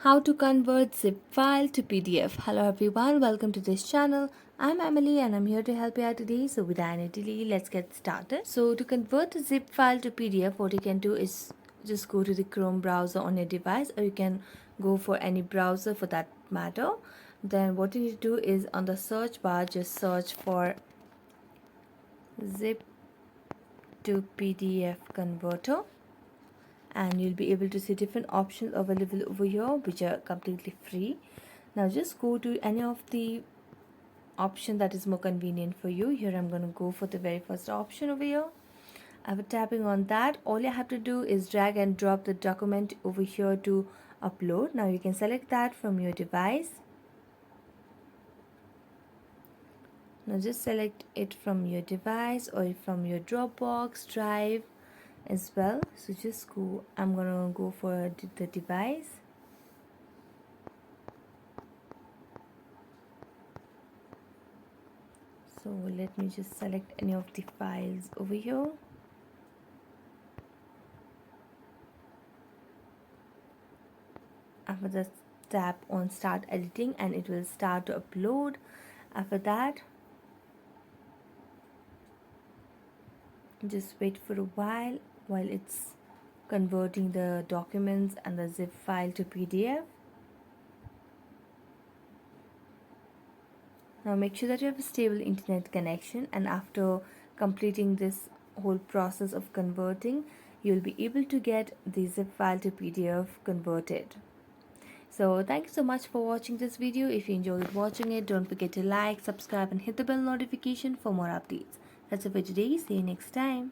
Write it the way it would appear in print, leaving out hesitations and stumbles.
How to convert zip file to PDF. Hello everyone, welcome to this channel. I'm Emily and I'm here to help you out today. So without any delay, let's get started. So to convert a zip file to PDF, what you can do is just go to the Chrome browser on your device, or you can go for any browser for that matter. Then what you need to do is on the search bar, just search for zip to PDF converter, and you'll be able to see different options available over here which are completely free. Now just go to any of the option that is more convenient for you. Here I'm going to go for the very first option over here. After tapping on that, all you have to do is drag and drop the document over here to upload. Now you can select that from your device. Now just select it from your device or from your Dropbox drive as well. So just go, I'm gonna go for the device. So let me just select any of the files over here. After that, tap on start editing and it will start to upload. After that, just wait for a while it's converting the documents and the zip file to PDF. Now make sure that you have a stable internet connection, and after completing this whole process of converting, you'll be able to get the zip file to PDF converted. So thank you so much for watching this video. If you enjoyed watching it, don't forget to like, subscribe and hit the bell notification for more updates. That's it for today. See you next time.